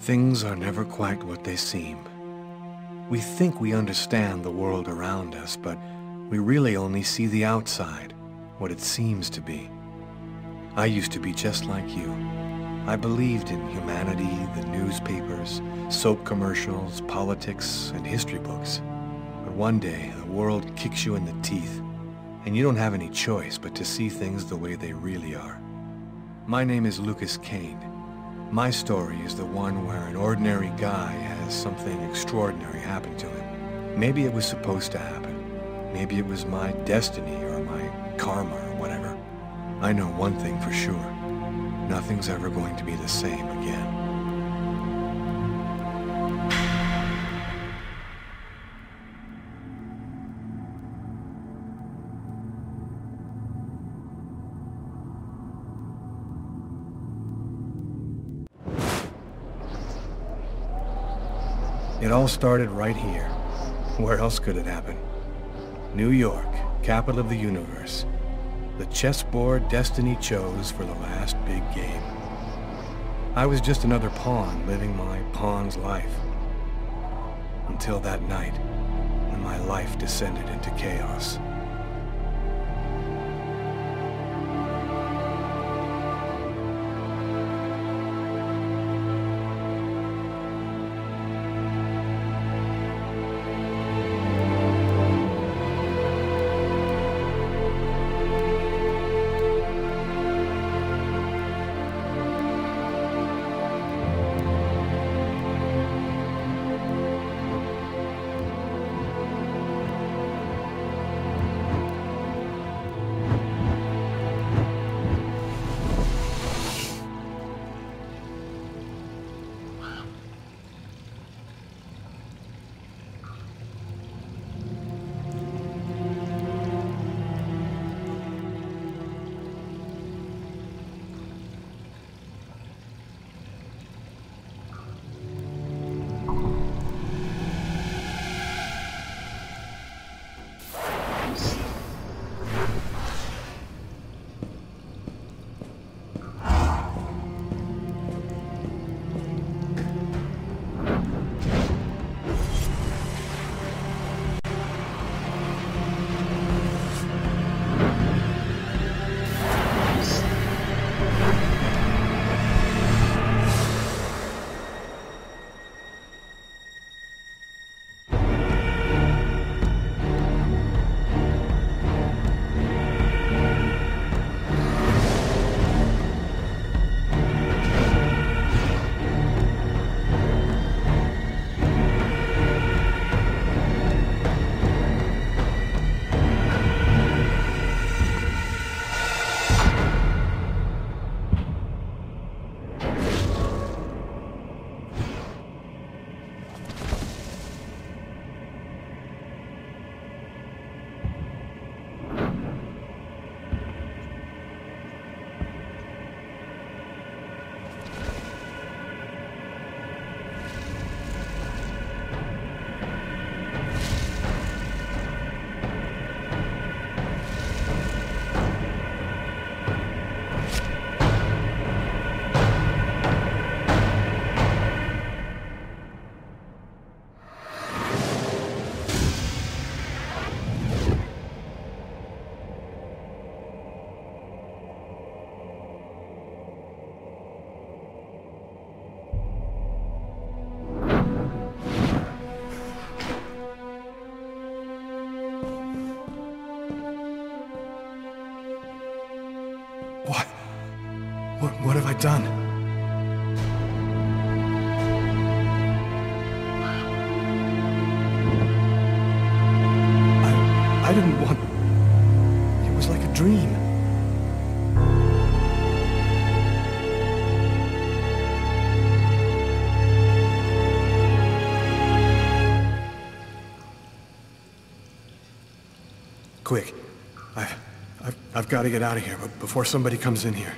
Things are never quite what they seem. We think we understand the world around us, but we really only see the outside, what it seems to be. I used to be just like you. I believed in humanity, the newspapers, soap commercials, politics, and history books. But one day, the world kicks you in the teeth, and you don't have any choice but to see things the way they really are. My name is Lucas Kane. My story is the one where an ordinary guy has something extraordinary happen to him. Maybe it was supposed to happen. Maybe it was my destiny or my karma or whatever. I know one thing for sure. Nothing's ever going to be the same again. It all started right here. Where else could it happen? New York, capital of the universe. The chessboard destiny chose for the last big game. I was just another pawn living my pawn's life. Until that night, when my life descended into chaos. What have I done? I didn't want... It was like a dream. Quick. I've got to get out of here before somebody comes in here.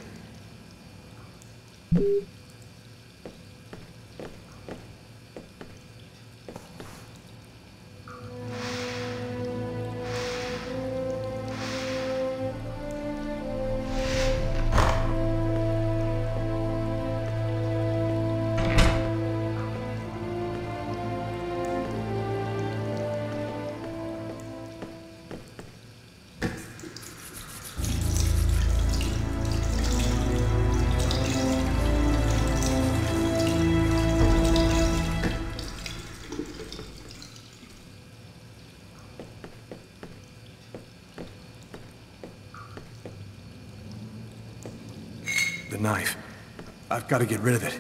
The knife. I've got to get rid of it.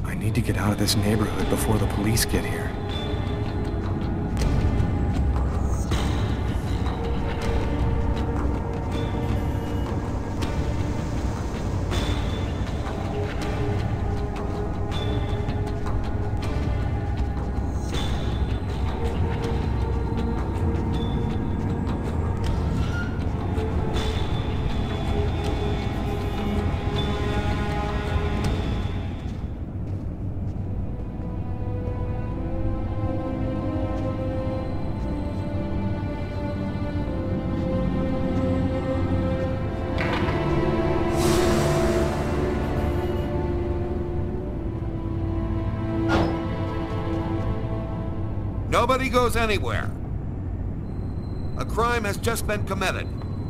I need to get out of this neighborhood before the police get here. Nobody goes anywhere. A crime has just been committed.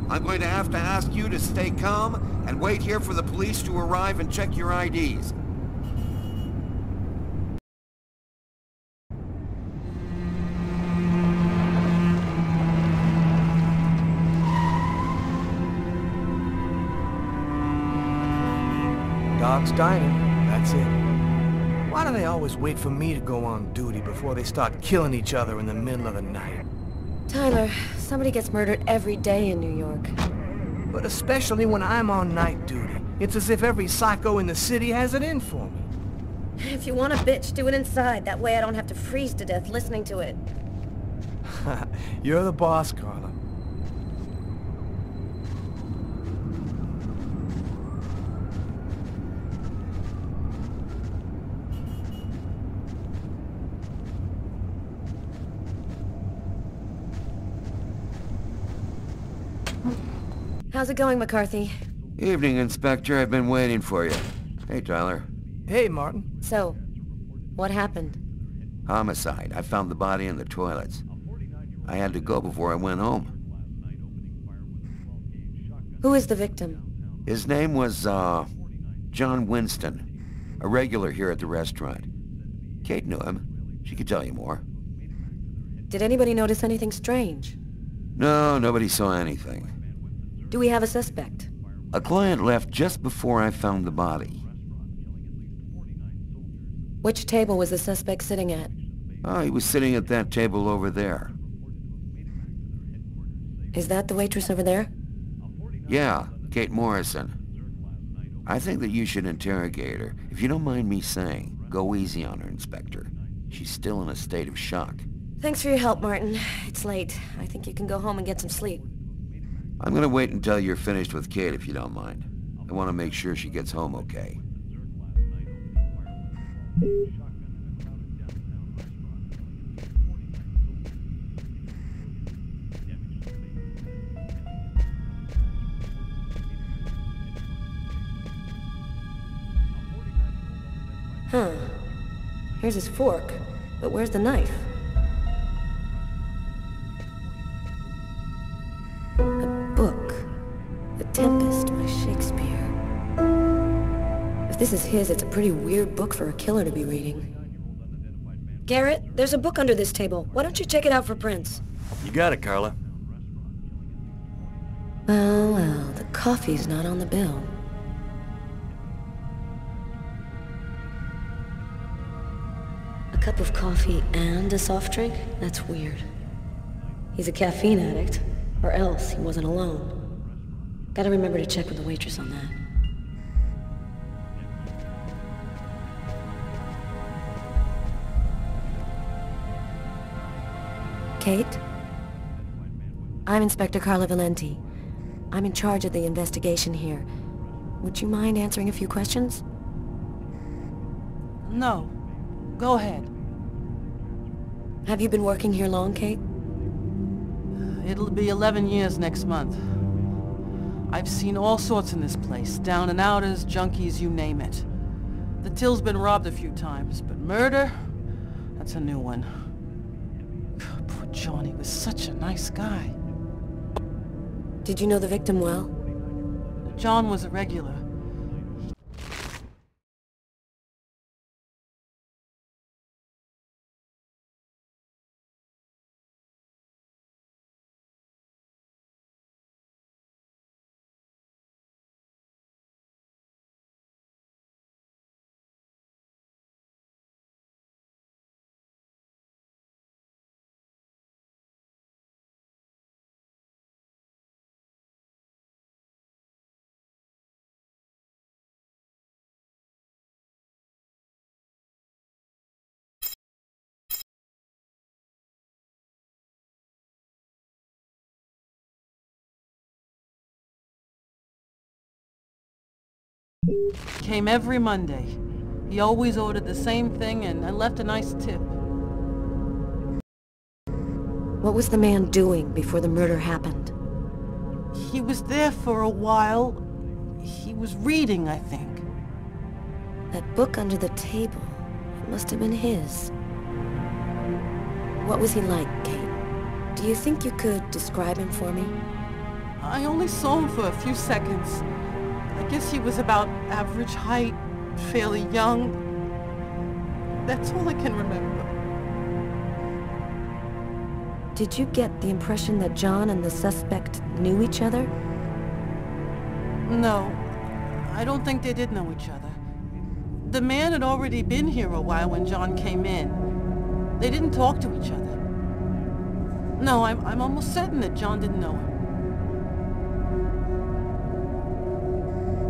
I'm going to have to ask you to stay calm and wait here for the police to arrive and check your IDs. Dog's dining, that's it. Why do they always wait for me to go on duty before they start killing each other in the middle of the night? Tyler, somebody gets murdered every day in New York. But especially when I'm on night duty. It's as if every psycho in the city has it in for me. If you want a bitch, do it inside. That way I don't have to freeze to death listening to it. You're the boss, Carla. How's it going, McCarthy? Evening, Inspector. I've been waiting for you. Hey, Tyler. Hey, Martin. So, what happened? Homicide. I found the body in the toilets. I had to go before I went home. Who is the victim? His name was, John Winston. A regular here at the restaurant. Kate knew him. She could tell you more. Did anybody notice anything strange? No, nobody saw anything. Do we have a suspect? A client left just before I found the body. Which table was the suspect sitting at? Oh, he was sitting at that table over there. Is that the waitress over there? Yeah, Kate Morrison. I think that you should interrogate her. If you don't mind me saying, go easy on her, Inspector. She's still in a state of shock. Thanks for your help, Martin. It's late. I think you can go home and get some sleep. I'm gonna wait until you're finished with Kate, if you don't mind. I want to make sure she gets home okay. Huh. Here's his fork. But where's the knife? A book. The Tempest by Shakespeare. If this is his, it's a pretty weird book for a killer to be reading. Garrett, there's a book under this table. Why don't you check it out for prints? You got it, Carla. Well, well, the coffee's not on the bill. A cup of coffee and a soft drink? That's weird. He's a caffeine addict, or else he wasn't alone. Gotta remember to check with the waitress on that. Kate? I'm Inspector Carla Valenti. I'm in charge of the investigation here. Would you mind answering a few questions? No. Go ahead. Have you been working here long, Kate? It'll be 11 years next month. I've seen all sorts in this place. Down and outers, junkies, you name it. The till's been robbed a few times, but murder? That's a new one. Poor John, he was such a nice guy. Did you know the victim well? John was a regular. Came every Monday. He always ordered the same thing and left a nice tip. What was the man doing before the murder happened? He was there for a while. He was reading, I think. That book under the table, it must have been his. What was he like, Kate? Do you think you could describe him for me? I only saw him for a few seconds. I guess he was about average height, fairly young. That's all I can remember. Did you get the impression that John and the suspect knew each other? No, I don't think they did know each other. The man had already been here a while when John came in. They didn't talk to each other. No, I'm almost certain that John didn't know him.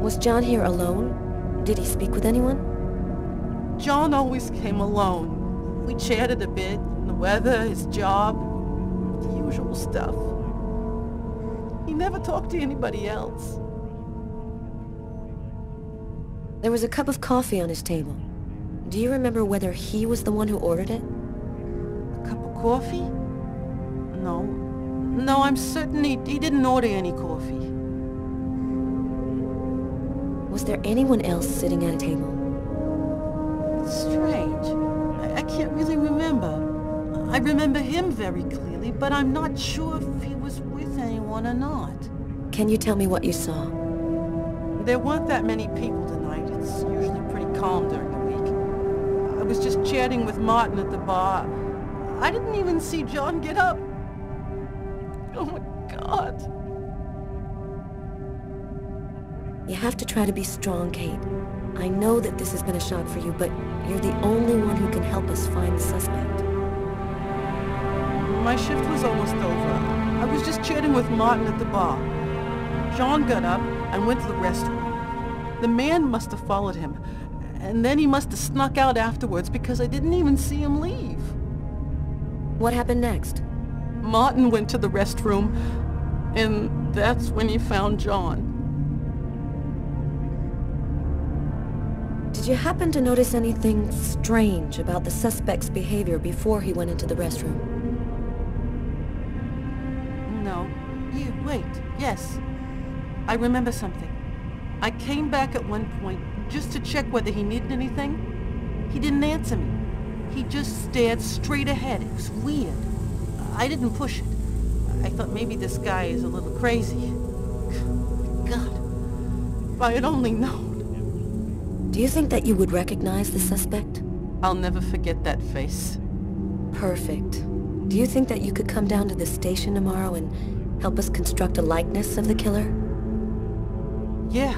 Was John here alone? Did he speak with anyone? John always came alone. We chatted a bit, the weather, his job, the usual stuff. He never talked to anybody else. There was a cup of coffee on his table. Do you remember whether he was the one who ordered it? A cup of coffee? No. No, I'm certain he didn't order any coffee. Was there anyone else sitting at a table? Strange. I can't really remember. I remember him very clearly, but I'm not sure if he was with anyone or not. Can you tell me what you saw? There weren't that many people tonight. It's usually pretty calm during the week. I was just chatting with Martin at the bar. I didn't even see John get up. Oh my God. You have to try to be strong, Kate. I know that this has been a shock for you, but you're the only one who can help us find the suspect. My shift was almost over. I was just chatting with Martin at the bar. John got up and went to the restroom. The man must have followed him, and then he must have snuck out afterwards because I didn't even see him leave. What happened next? Martin went to the restroom, and that's when he found John. Did you happen to notice anything strange about the suspect's behavior before he went into the restroom? No. Wait, yes. I remember something. I came back at one point just to check whether he needed anything. He didn't answer me. He just stared straight ahead. It was weird. I didn't push it. I thought maybe this guy is a little crazy. God, if I had only known. Do you think that you would recognize the suspect? I'll never forget that face. Perfect. Do you think that you could come down to the station tomorrow and help us construct a likeness of the killer? Yeah.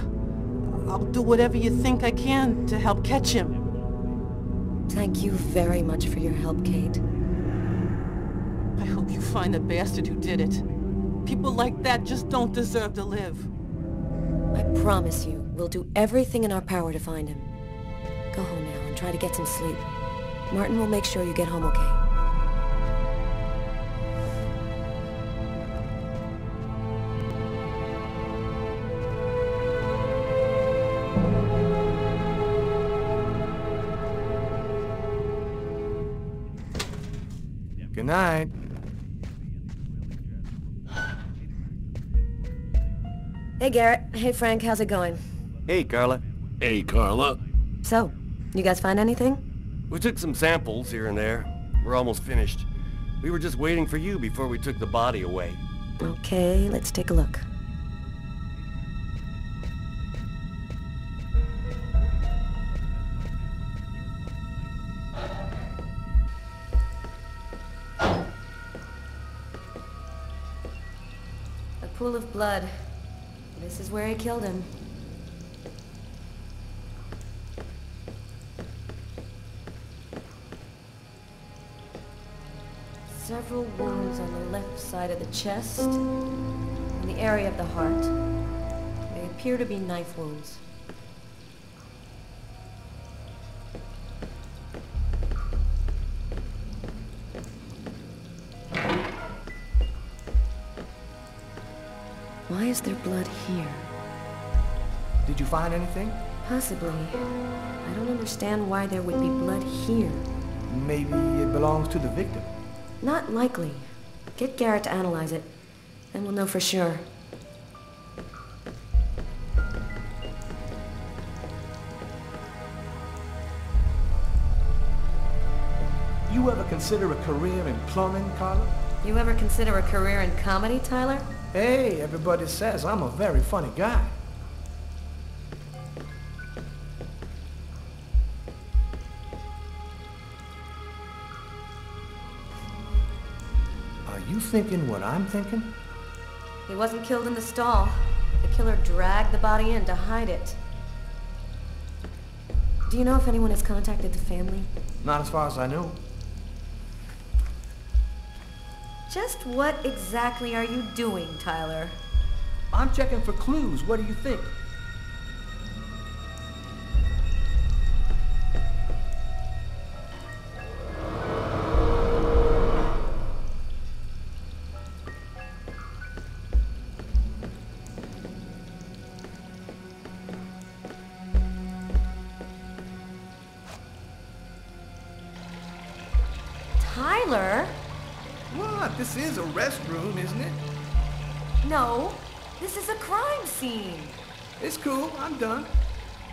I'll do whatever you think I can to help catch him. Thank you very much for your help, Kate. I hope you find the bastard who did it. People like that just don't deserve to live. I promise you, we'll do everything in our power to find him. Go home now and try to get some sleep. Martin will make sure you get home okay. Good night. Hey, Garrett. Hey, Frank. How's it going? Hey, Carla. Hey, Carla. So, you guys find anything? We took some samples here and there. We're almost finished. We were just waiting for you before we took the body away. Okay, let's take a look. A pool of blood. This is where he killed him. Several wounds on the left side of the chest, and the area of the heart. They appear to be knife wounds. Why is there blood here? Did you find anything? Possibly. I don't understand why there would be blood here. Maybe it belongs to the victim. Not likely. Get Garrett to analyze it, then we'll know for sure. You ever consider a career in plumbing, Carla? You ever consider a career in comedy, Tyler? Hey, everybody says I'm a very funny guy. Are you thinking what I'm thinking? He wasn't killed in the stall. The killer dragged the body in to hide it. Do you know if anyone has contacted the family? Not as far as I know. Just what exactly are you doing, Tyler? I'm checking for clues. What do you think? Tyler? What? This is a restroom, isn't it? No, this is a crime scene. It's cool. I'm done.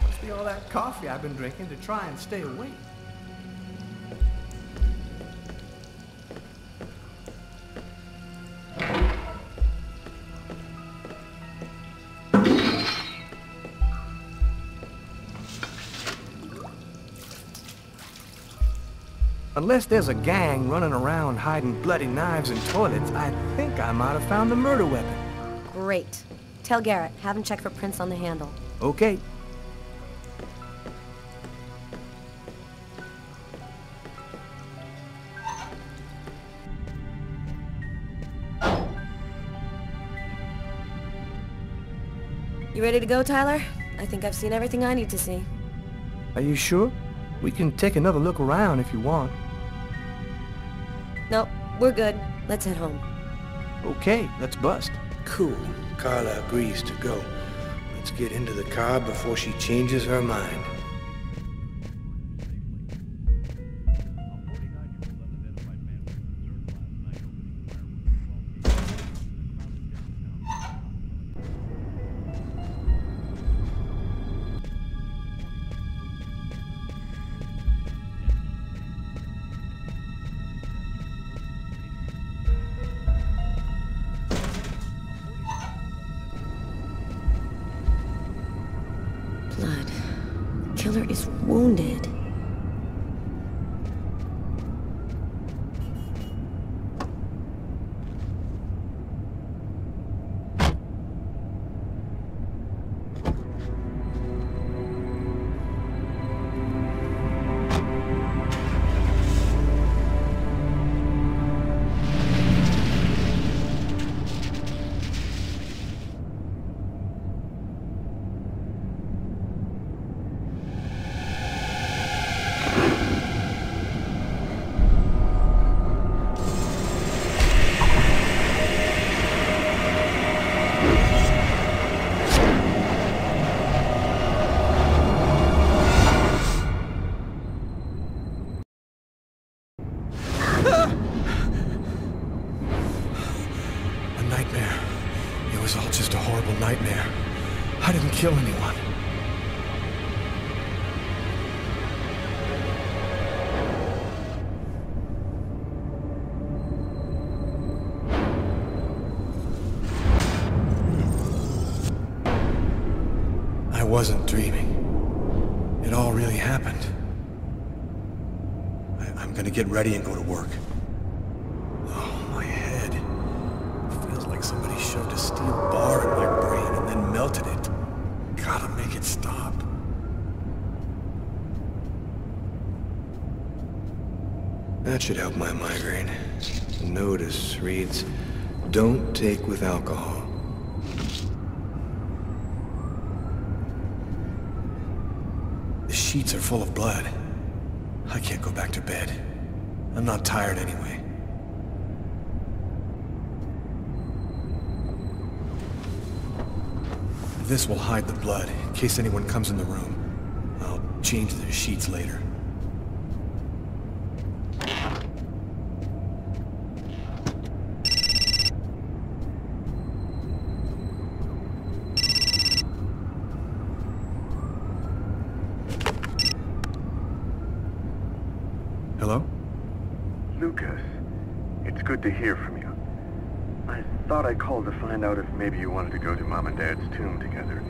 Must be all that coffee I've been drinking to try and stay awake. Unless there's a gang running around hiding bloody knives in toilets, I think I might have found the murder weapon. Great. Tell Garrett, have him check for prints on the handle. Okay. You ready to go, Tyler? I think I've seen everything I need to see. Are you sure? We can take another look around if you want. Nope, we're good. Let's head home. Okay, let's bust. Cool. Carla agrees to go. Let's get into the car before she changes her mind. killer is wounded. I didn't kill anyone. I wasn't dreaming. It all really happened. I'm gonna get ready and go to work. Oh, my head. Feels like somebody shoved a steel bar in my brain and then melted it. Gotta make it stop. That should help my migraine. The notice reads, "Don't take with alcohol." The sheets are full of blood. I can't go back to bed. I'm not tired anyway. This will hide the blood, in case anyone comes in the room. I'll change the sheets later. Hello? Lucas, it's good to hear from you. I thought I called to find out if maybe you wanted to go to Mom and Dad's tomb together.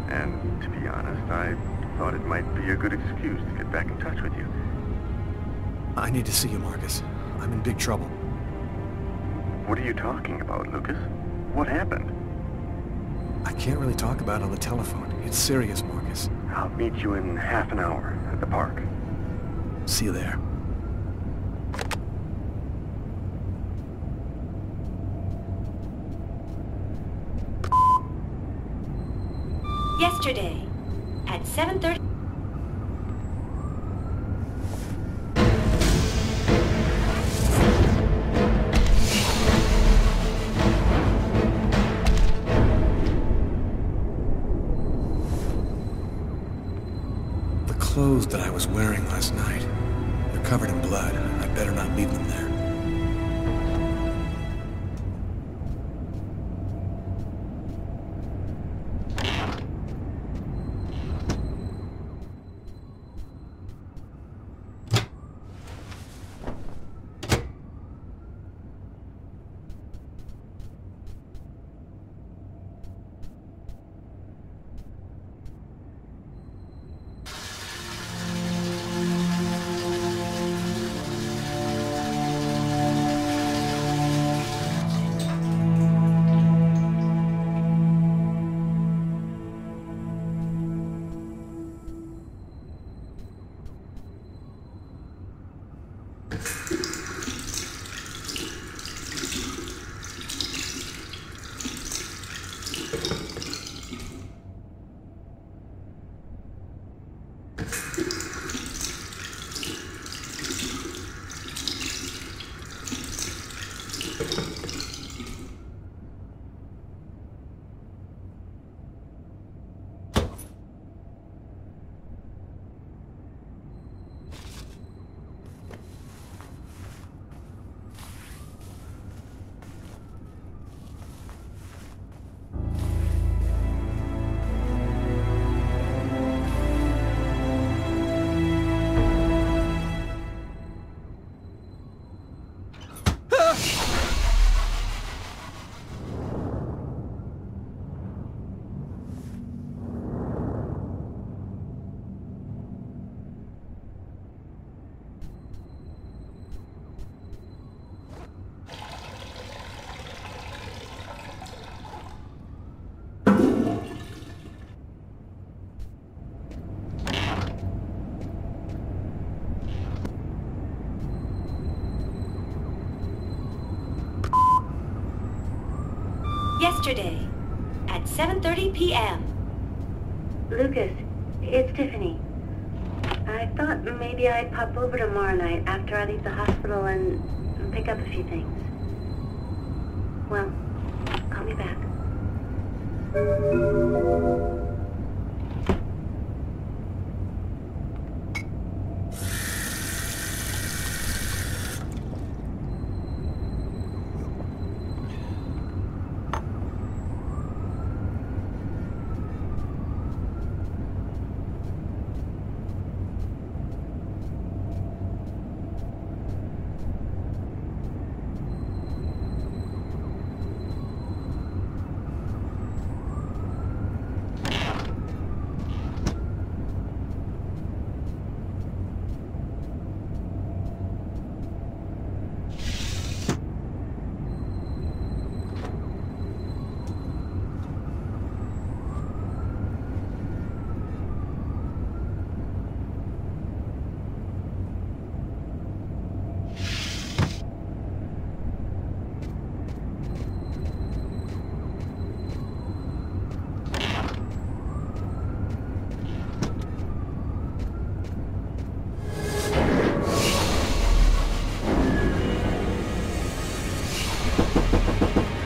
And to be honest, I thought it might be a good excuse to get back in touch with you. I need to see you, Marcus. I'm in big trouble. What are you talking about, Lucas? What happened? I can't really talk about it on the telephone. It's serious, Marcus. I'll meet you in half an hour at the park. See you there. Yesterday, at 7:30... The clothes that I was wearing last night, they're covered in blood. I'd better not leave them there. yesterday at 7:30 p.m. Lucas, it's Tiffany. I thought maybe I'd pop over tomorrow night after I leave the hospital and pick up a few things. Well, call me back.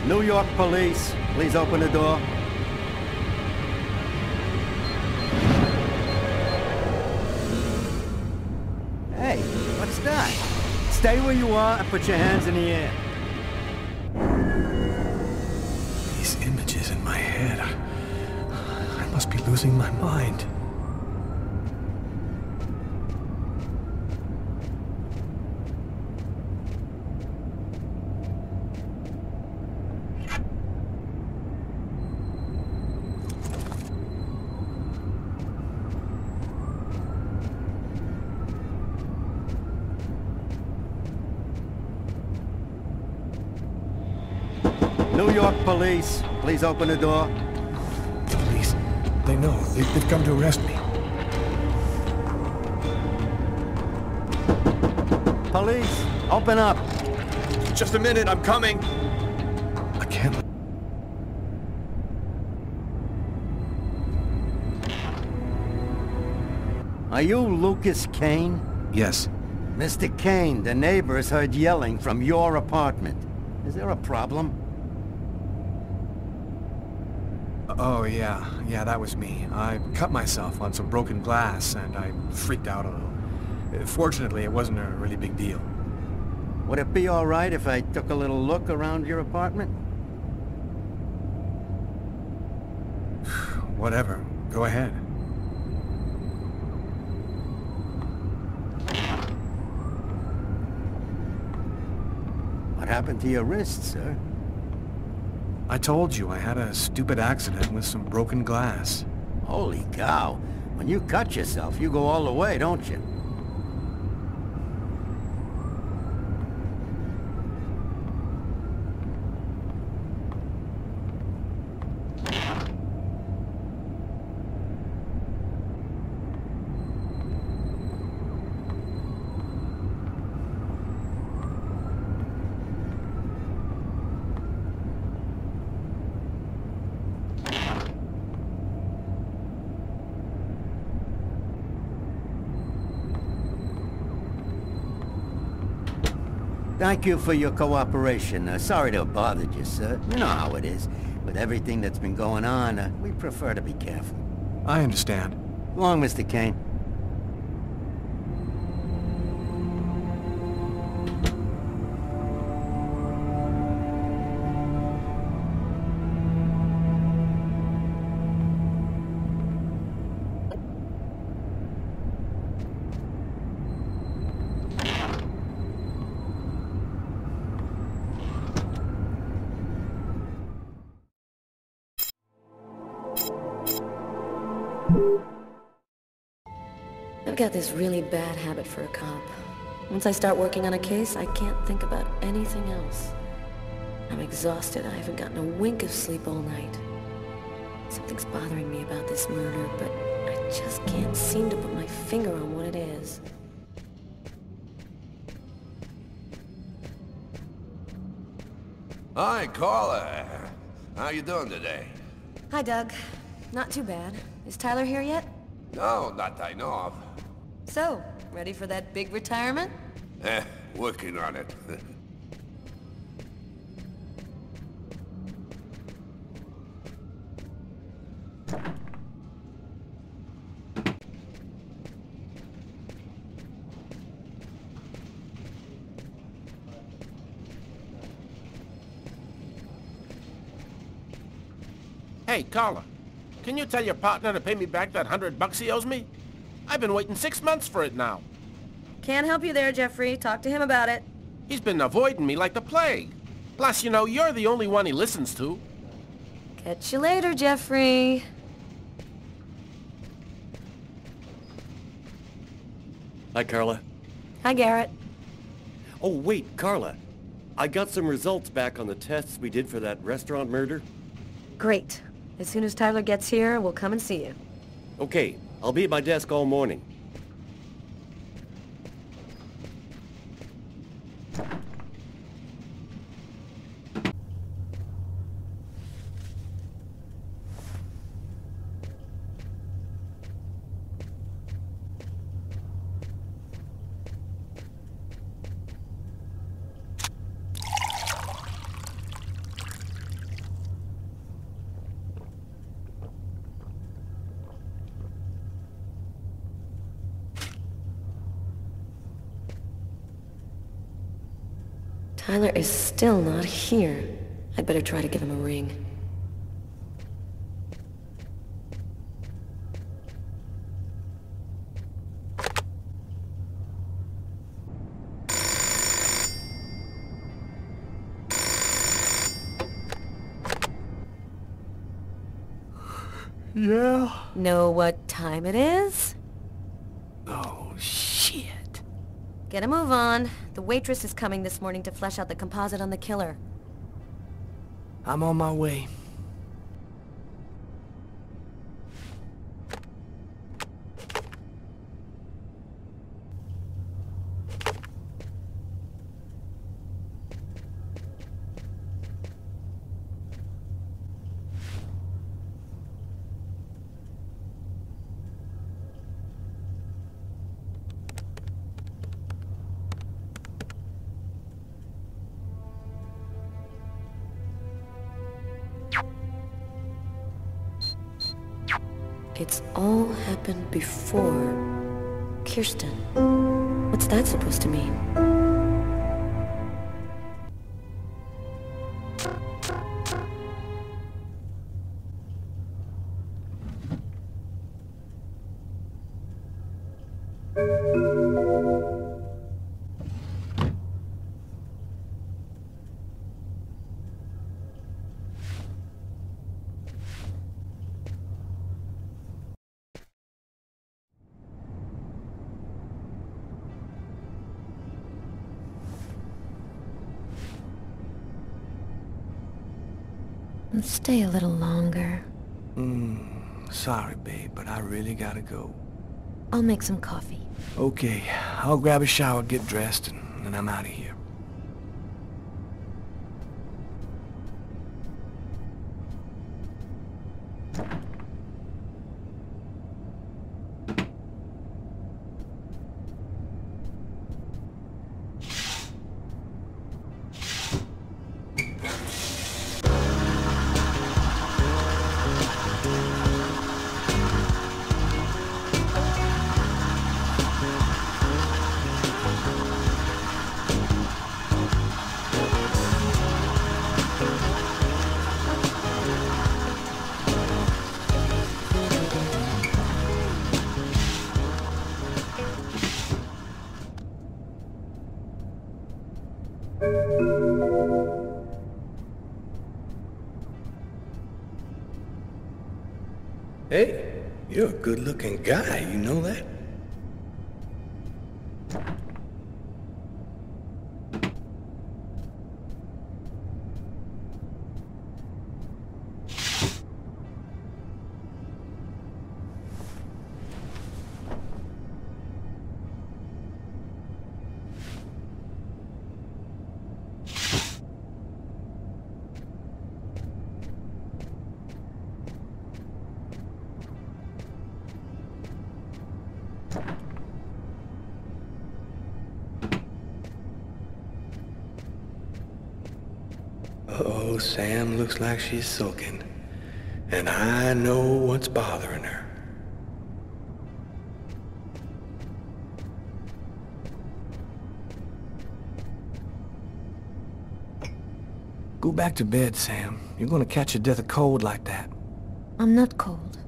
New York police, please open the door. Hey, what's that? Stay where you are and put your hands in the air. These images in my head. I must be losing my mind. New York police, please open the door. The police, they know. They've come to arrest me. Police, open up. Just a minute, I'm coming. I can't... Are you Lucas Kane? Yes. Mr. Kane, the neighbors heard yelling from your apartment. Is there a problem? Oh, yeah, that was me. I cut myself on some broken glass, and I freaked out a little. Fortunately, it wasn't a really big deal. Would it be all right if I took a little look around your apartment? Whatever. Go ahead. What happened to your wrist, sir? I told you I had a stupid accident with some broken glass. Holy cow. When you cut yourself, you go all the way, don't you? Thank you for your cooperation. Sorry to have bothered you, sir. You know how it is. With everything that's been going on, we prefer to be careful. I understand. Go on, Mr. Kane. I've got this really bad habit for a cop. Once I start working on a case, I can't think about anything else. I'm exhausted. I haven't gotten a wink of sleep all night. Something's bothering me about this murder, but I just can't seem to put my finger on what it is. Hi, caller. How you doing today? Hi, Doug. Not too bad. Is Tyler here yet? No, not that I know of. So, ready for that big retirement? Working on it. Hey, caller. Can you tell your partner to pay me back that $100 he owes me? I've been waiting 6 months for it now. Can't help you there, Jeffrey. Talk to him about it. He's been avoiding me like the plague. Plus, you know, you're the only one he listens to. Catch you later, Jeffrey. Hi, Carla. Hi, Garrett. Oh, wait, Carla. I got some results back on the tests we did for that restaurant murder. Great. As soon as Tyler gets here, we'll come and see you. Okay, I'll be at my desk all morning. Tyler is still not here. I'd better try to give him a ring. Yeah? Know what time it is? Oh, shit. Get a move on. The waitress is coming this morning to flesh out the composite on the killer. I'm on my way. It's all happened before. Kirsten. What's that supposed to mean? Stay a little longer. Sorry, babe, but I really gotta go. I'll make some coffee. Okay, I'll grab a shower, get dressed, and then I'm out of here. Hey, you're a good-looking guy, you know that? Oh, Sam looks like she's sulking. And I know what's bothering her. Go back to bed, Sam. You're gonna catch your death of cold like that. I'm not cold.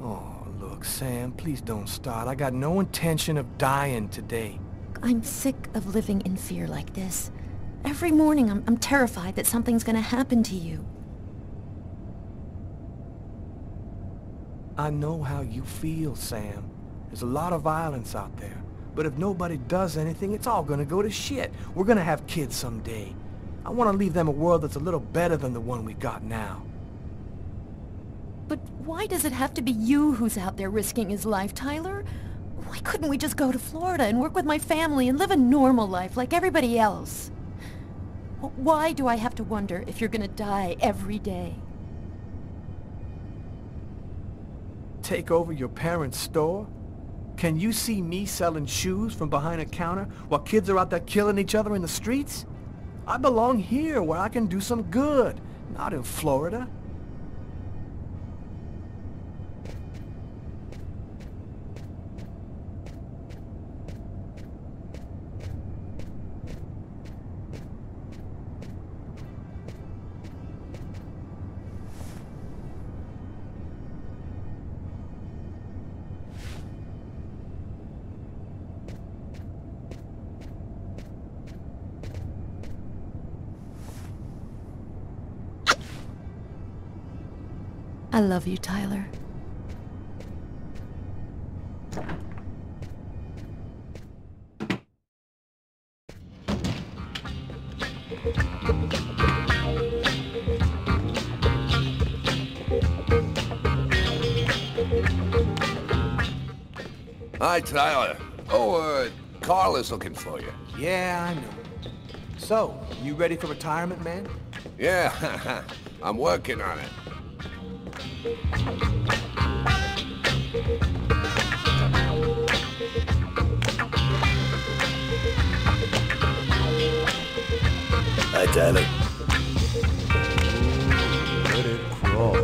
Oh, look, Sam, please don't start. I got no intention of dying today. I'm sick of living in fear like this. Every morning I'm terrified that something's gonna happen to you. I know how you feel, Sam. There's a lot of violence out there. But if nobody does anything, it's all gonna go to shit. We're gonna have kids someday. I want to leave them a world that's a little better than the one we got now. But why does it have to be you who's out there risking his life, Tyler? Why couldn't we just go to Florida and work with my family and live a normal life like everybody else? Why do I have to wonder if you're gonna die every day? Take over your parents' store? Can you see me selling shoes from behind a counter while kids are out there killing each other in the streets? I belong here where I can do some good, not in Florida. I love you, Tyler. Hi, Tyler. Oh, Carl is looking for you. Yeah, I know. So, you ready for retirement, man? Yeah, I'm working on it. Hi, Tyler. Let it crawl.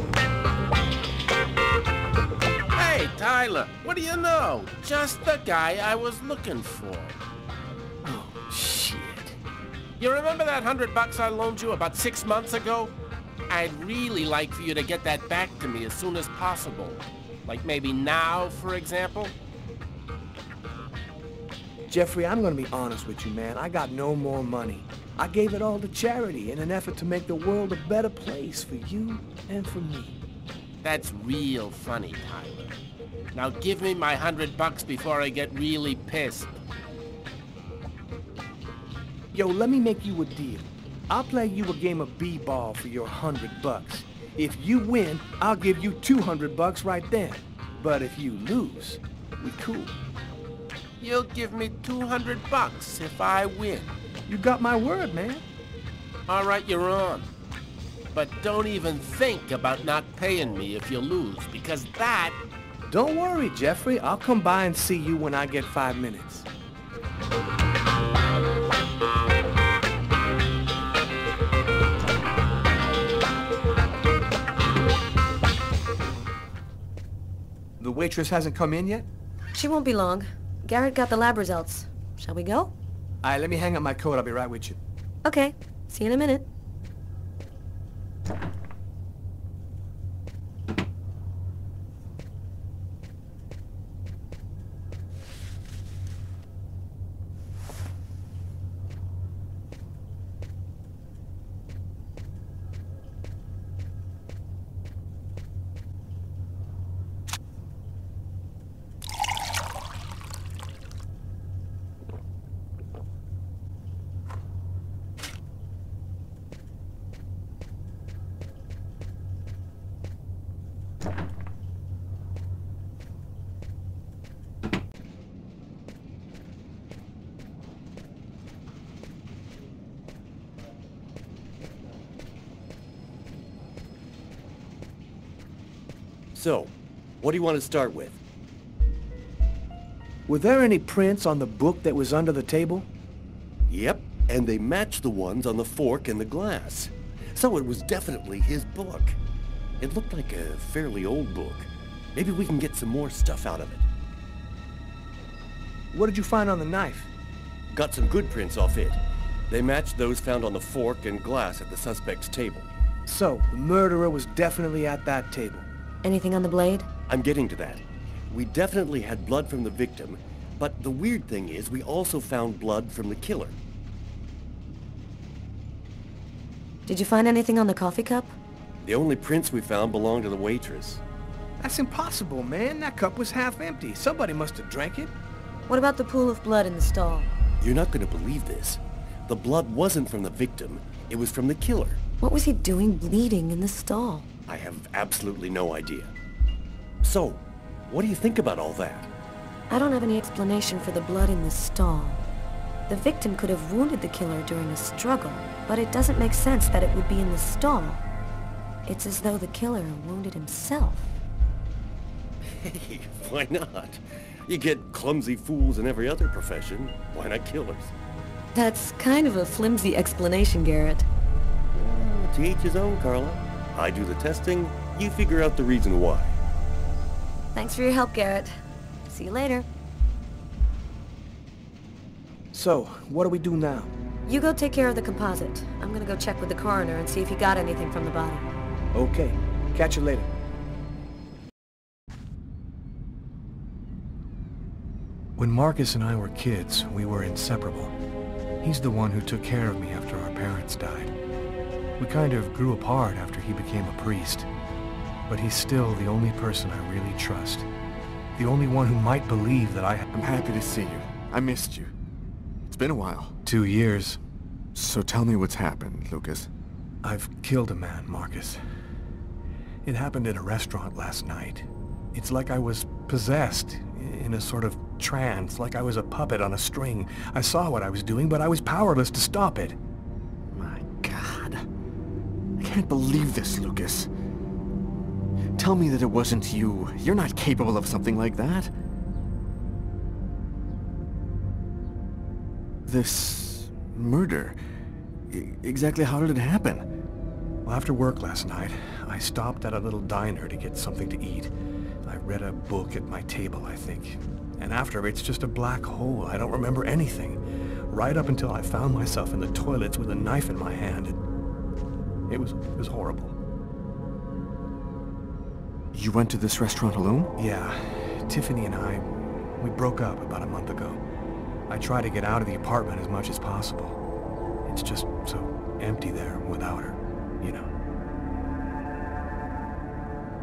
Hey, Tyler, what do you know? Just the guy I was looking for. Oh, shit. You remember that $100 I loaned you about 6 months ago? I'd really like for you to get that back to me as soon as possible. Like maybe now, for example? Jeffrey, I'm gonna be honest with you, man. I got no more money. I gave it all to charity in an effort to make the world a better place for you and for me. That's real funny, Tyler. Now give me my $100 before I get really pissed. Yo, let me make you a deal. I'll play you a game of b-ball for your $100. If you win, I'll give you $200 right then. But if you lose, we cool. You'll give me $200 if I win. You got my word, man. All right, you're on. But don't even think about not paying me if you lose, because that... Don't worry, Jeffrey. I'll come by and see you when I get 5 minutes. The waitress hasn't come in yet? She won't be long. Garrett got the lab results. Shall we go? Alright, let me hang up my coat. I'll be right with you. Okay. See you in a minute. So, what do you want to start with? Were there any prints on the book that was under the table? Yep. and they matched the ones on the fork and the glass. So it was definitely his book. It looked like a fairly old book. Maybe we can get some more stuff out of it. What did you find on the knife? Got some good prints off it. They matched those found on the fork and glass at the suspect's table. So, the murderer was definitely at that table. Anything on the blade? I'm getting to that. We definitely had blood from the victim, but the weird thing is we also found blood from the killer. Did you find anything on the coffee cup? The only prints we found belonged to the waitress. That's impossible, man. That cup was half empty. Somebody must have drank it. What about the pool of blood in the stall? You're not going to believe this. The blood wasn't from the victim. It was from the killer. What was he doing bleeding in the stall? I have absolutely no idea. So, what do you think about all that? I don't have any explanation for the blood in the stall. The victim could have wounded the killer during a struggle, but it doesn't make sense that it would be in the stall. It's as though the killer wounded himself. Hey, why not? You get clumsy fools in every other profession. Why not killers? That's kind of a flimsy explanation, Garrett. To each his own, Carla. I do the testing, you figure out the reason why. Thanks for your help, Garrett. See you later. So, what do we do now? You go take care of the composite. I'm gonna go check with the coroner and see if he got anything from the body. Okay. Catch you later. When Marcus and I were kids, we were inseparable. He's the one who took care of me after our parents died. We kind of grew apart after he became a priest. But he's still the only person I really trust. The only one who might believe that I'm happy to see you. I missed you. It's been a while. 2 years. So tell me what's happened, Lucas. I've killed a man, Marcus. It happened in a restaurant last night. It's like I was possessed, in a sort of trance, like I was a puppet on a string. I saw what I was doing, but I was powerless to stop it. My God. I can't believe this, Lucas. Tell me that it wasn't you. You're not capable of something like that. This murder, exactly how did it happen? Well, after work last night, I stopped at a little diner to get something to eat. I read a book at my table, I think. And after, it's just a black hole. I don't remember anything. Right up until I found myself in the toilets with a knife in my hand. It was horrible. You went to this restaurant alone? Yeah. Tiffany and I, we broke up about a month ago. I try to get out of the apartment as much as possible. It's just so empty there without her, you know.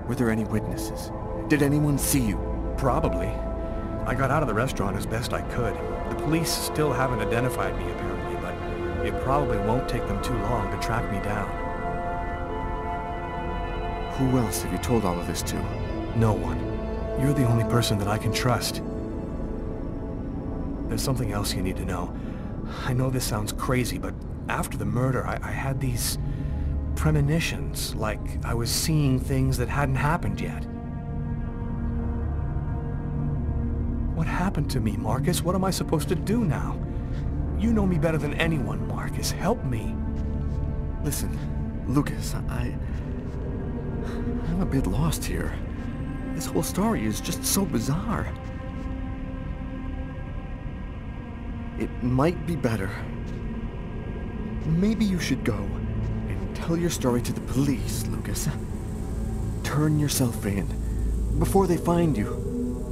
Were there any witnesses? Did anyone see you? Probably. I got out of the restaurant as best I could. The police still haven't identified me, apparently, but it probably won't take them too long to track me down. Who else have you told all of this to? No one. You're the only person that I can trust. There's something else you need to know. I know this sounds crazy, but after the murder, I had these premonitions, like I was seeing things that hadn't happened yet. What happened to me, Marcus? What am I supposed to do now? You know me better than anyone, Marcus. Help me. Listen, Lucas, I'm a bit lost here. This whole story is just so bizarre. It might be better. Maybe you should go and tell your story to the police, Lucas. Turn yourself in before they find you.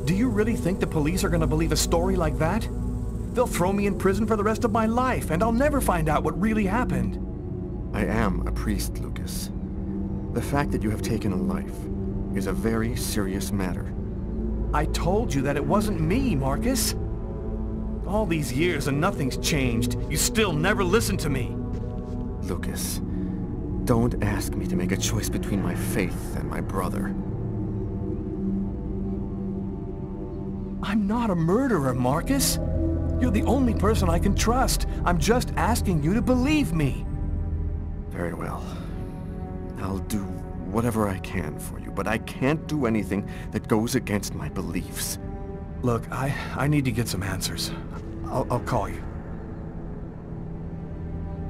Do you really think the police are gonna believe a story like that? They'll throw me in prison for the rest of my life, and I'll never find out what really happened. I am a priest, Lucas. The fact that you have taken a life is a very serious matter. I told you that it wasn't me, Marcus. All these years and nothing's changed. You still never listen to me. Lucas, don't ask me to make a choice between my faith and my brother. I'm not a murderer, Marcus. You're the only person I can trust. I'm just asking you to believe me. Very well. I'll do whatever I can for you, but I can't do anything that goes against my beliefs. Look, I need to get some answers. I'll call you.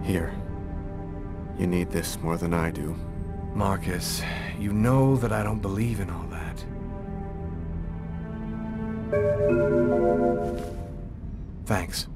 Here. You need this more than I do. Marcus, you know that I don't believe in all that. Thanks.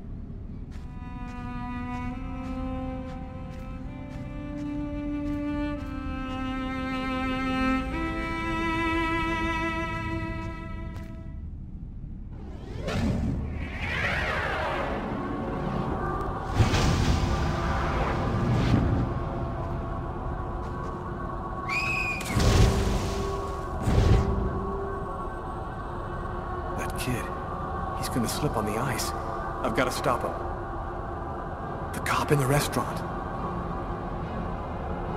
He's gonna slip on the ice. I've got to stop him. The cop in the restaurant.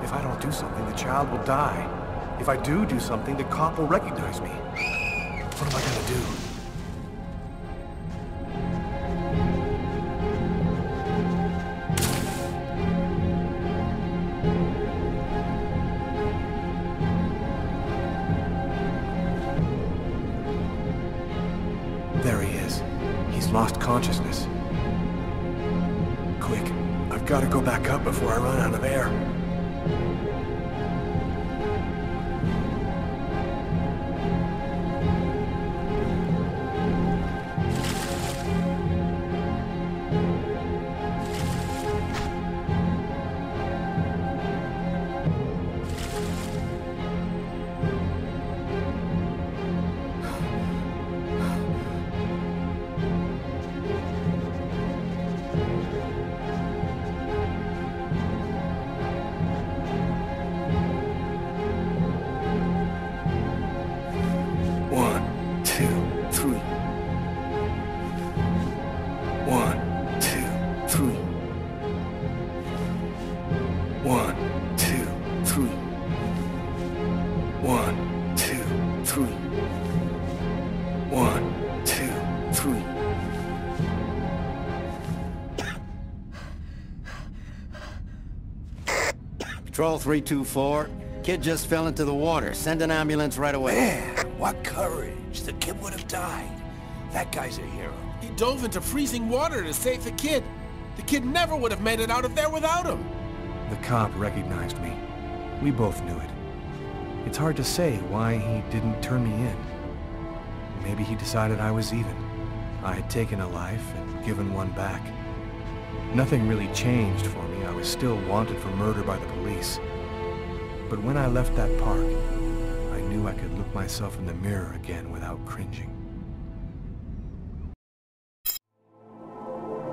If I don't do something, the child will die. If I do something, the cop will recognize me. What am I gonna do? There he is. He's lost consciousness. Quick, I've got to go back up before I run out of air. Patrol 324. Kid just fell into the water. Send an ambulance right away. Man, what courage. The kid would have died. That guy's a hero. He dove into freezing water to save the kid. The kid never would have made it out of there without him. The cop recognized me. We both knew it. It's hard to say why he didn't turn me in. Maybe he decided I was even. I had taken a life and given one back. Nothing really changed for me. I was still wanted for murder by the police. But when I left that park, I knew I could look myself in the mirror again without cringing.